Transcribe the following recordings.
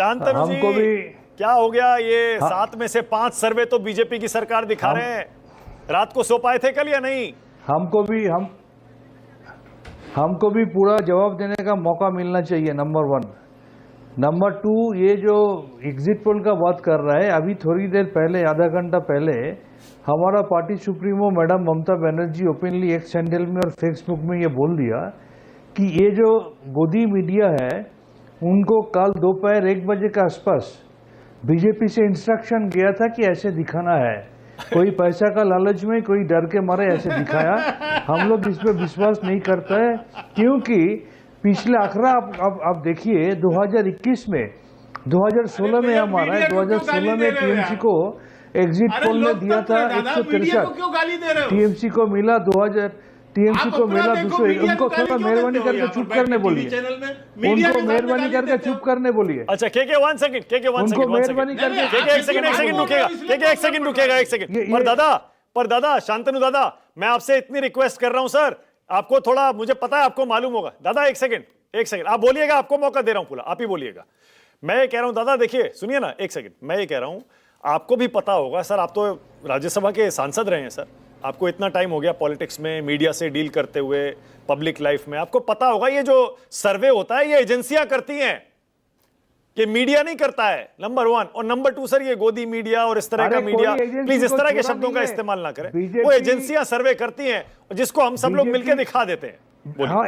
शांतनु जी, हमको भी क्या हो गया? ये 7 में से 5 सर्वे तो बीजेपी की सरकार दिखा रहे हैं। रात को सो पाए थे कल या नहीं? हमको भी पूरा जवाब देने का मौका मिलना चाहिए, नंबर 1। नंबर 2, ये जो एग्जिट पोल का बात कर रहा है, अभी थोड़ी देर पहले, आधा घंटा पहले, हमारा party supremo madam Mamata Banerjee openly x handle में और फेसबुक में ये बोल दिया कि ये जो गोदी मीडिया है उनको कल दोपहर 1 बजे के आसपास बीजेपी से इंस्ट्रक्शन गया था कि ऐसे दिखाना है। कोई पैसा का लालच में, कोई डर के मारे ऐसे दिखाया। हम लोग इस पे विश्वास नहीं करते है, क्योंकि पिछले आंकड़ा आप देखिए 2021 में, 2016 में हमारा है, 2016 में टीएमसी को एग्जिट पोल में दिया था 163, टीएमसी को मिला 2000, टीएमसी को मिला 200। उनको थोड़ा मेहरबानी करके चुप करने बोलिए, उनको मेहरबानी करके चुप करने बोलिए। अच्छा के 1 सेकंड, के 1 सेकंड, उनको मेहरबानी करके के 1 सेकंड रुकेगा, के 1 सेकंड रुकेगा, 1 सेकंड। पर दादा शांतनु दादा, मैं आपसे इतनी रिक्वेस्ट कर रहा हूं सर, आपको थोड़ा, मुझे पता है आपको मालूम होगा। दादा 1 सेकंड आप बोलिएगा, आपको मौका दे रहा हूं पूरा, आप ही बोलिएगा। मैं ये कह रहा हूं दादा, देखिए सुनिए ना, 1 सेकंड। मैं ये कह रहा हूं, आपको भी पता होगा सर, आप तो राज्यसभा के सांसद रहे हैं सर, आपको इतना टाइम हो गया पॉलिटिक्स में, मीडिया से डील करते हुए, पब्लिक लाइफ में, आपको पता होगा ये जो सर्वे होता है ये एजेंसियां करती हैं, कि मीडिया नहीं करता है, नंबर 1। और नंबर 2 सर, ये गोदी मीडिया और इस तरह का मीडिया, प्लीज इस तरह के शब्दों का इस्तेमाल ना करें। वो एजेंसियां सर्वे करती हैं जिसको हम सब लोग मिलकर दिखा देते हैं। हाँ,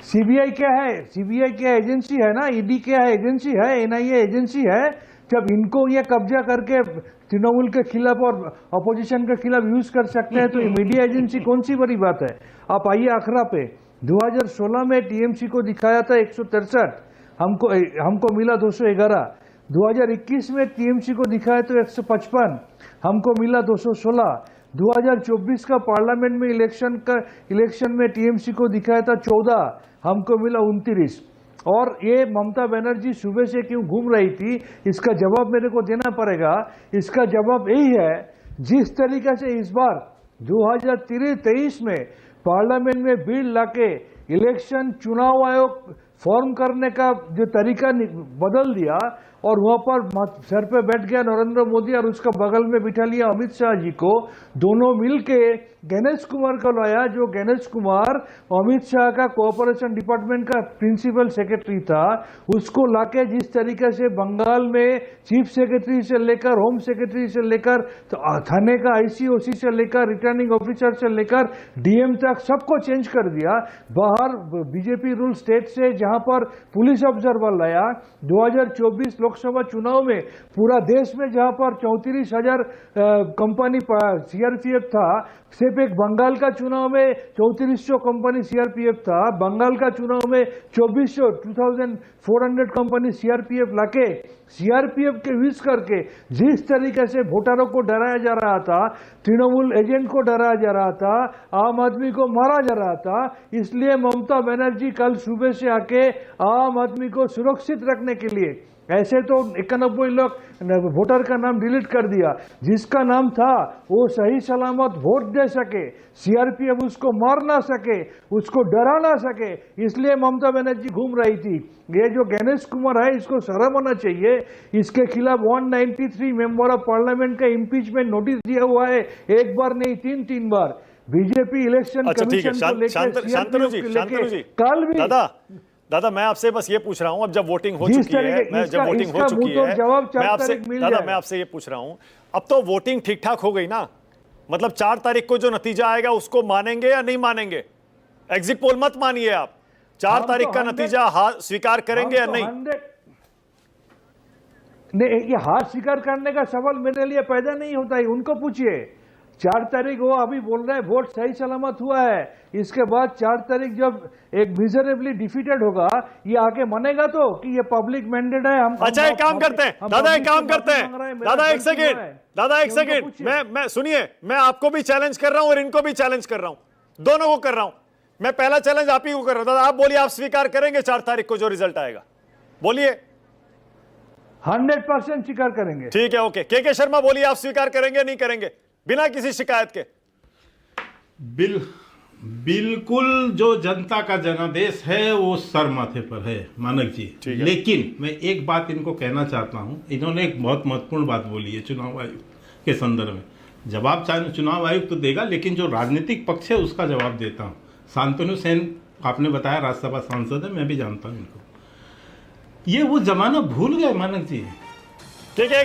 सीबीआई क्या है? सीबीआई क्या एजेंसी है ना, ईडी क्या है एजेंसी है, एनआईए एजेंसी है। जब इनको ये कब्जा करके तृणमूल के खिलाफ और अपोजिशन के खिलाफ यूज कर सकते हैं, तो ये मीडिया एजेंसी कौन सी बड़ी बात है? आप आइए आंकड़ा पे। 2016 में टीएमसी को दिखाया था 163, हमको मिला 211। 2021 में टीएमसी को दिखाया तो 155, हमको मिला 216। 2024 का पार्लियामेंट में इलेक्शन में टीएमसी को दिखाया था 14, हमको मिला 29। और ये ममता बनर्जी सुबह से क्यों घूम रही थी, इसका जवाब मेरे को देना पड़ेगा। इसका जवाब यही है, जिस तरीके से इस बार 2023 में पार्लियामेंट में बिल लाके इलेक्शन चुनाव आयोग फॉर्म करने का जो तरीका बदल दिया, और वहां पर सर पे बैठ गया नरेंद्र मोदी और उसका बगल में बिठा लिया अमित शाह जी को, दोनों मिलके गणेश कुमार को लाया, जो गणेश कुमार अमित शाह का कोऑपरेशन डिपार्टमेंट का प्रिंसिपल सेक्रेटरी था, उसको लाके जिस तरीके से बंगाल में चीफ सेक्रेटरी से लेकर, होम सेक्रेटरी से लेकर, तो थाने का आईसीओसी से लेकर, रिटर्निंग ऑफिसर से लेकर डीएम तक सबको चेंज कर दिया। बाहर बीजेपी रूल स्टेट से जहां पर पुलिस ऑब्जर्वर लाया। 2024 लोकसभा चुनाव में पूरा देश में जहां पर 34,000 कंपनी सीआरपीएफ था, सिर्फ एक बंगाल का चुनाव में 3400 कंपनी सीआरपीएफ था। बंगाल का चुनाव में 2400 कंपनी सीआरपीएफ लाके, सीआरपीएफ के यूज करके जिस तरीके से वोटरों को डराया जा रहा था, तृणमूल एजेंट को डराया जा रहा था, आम आदमी को मारा जा रहा था, इसलिए ममता बनर्जी कल सुबह से आके आम आदमी को सुरक्षित रखने के लिए, ऐसे तो 91 लाख वोटर का नाम डिलीट कर दिया, जिसका नाम था वो सही सलामत वोट दे सके, सीआरपीएफ उसको मार ना सके, उसको डरा ना सके, इसलिए ममता बनर्जी घूम रही थी। ये जो गणेश कुमार है, इसको शर्म आना चाहिए। इसके खिलाफ 193 मेंबर ऑफ पार्लियामेंट का इम्पीचमेंट नोटिस दिया हुआ है, एक बार नहीं 3 बार। बीजेपी इलेक्शन कमीशन को लेकर, शांतनु जी, कल भी दादा मैं आपसे बस ये पूछ रहा हूं, अब जब वोटिंग हो चुकी है, मैं आपसे ये पूछ रहा हूं, अब तो वोटिंग ठीक ठाक हो गई ना? मतलब 4 तारीख को जो नतीजा आएगा उसको मानेंगे या नहीं मानेंगे? एग्जिट पोल मत मानिए आप, 4 तारीख का नतीजा हार स्वीकार करेंगे या नहीं? नहीं, ये हार स्वीकार करने का सवाल मेरे लिए पैदा नहीं होता है, उनको पूछिए। 4 तारीख वो अभी बोल रहे हैं वोट सही सलामत हुआ है, इसके बाद 4 तारीख जब एक मिजरेबली डिफीटेड होगा, ये आके मानेगा तो कि ये पब्लिक मैंडेट है। हम अच्छा एक काम करते हैं दादा, एक काम करते हैं दादा, 1 सेकंड दादा, 1 सेकंड, मैं सुनिए, मैं आपको भी चैलेंज कर रहा हूं और इनको भी चैलेंज कर रहा हूं, दोनों को कर रहा हूं। मैं पहला चैलेंज आप ही को कर रहा हूं। दादा आप बोलिए, आप स्वीकार करेंगे 4 तारीख को जो रिजल्ट आएगा? बोलिए। 100% स्वीकार करेंगे। ठीक है, ओके। के शर्मा बोलिए, आप स्वीकार करेंगे नहीं करेंगे बिना किसी शिकायत के? बिल्कुल जो जनता का जनादेश है वो सर माथे पर है मानक जी। ठीक है। लेकिन मैं एक बात इनको कहना चाहता हूँ, इन्होंने एक बहुत महत्वपूर्ण बात बोली है चुनाव आयोग के संदर्भ में। जवाब चाहे चुनाव आयोग तो देगा, लेकिन जो राजनीतिक पक्ष है उसका जवाब देता हूँ। शांतनु सेन आपने बताया राज्यसभा सांसद है, मैं भी जानता हूँ इनको। ये वो जमाना भूल गए मानक जी। ठीक है।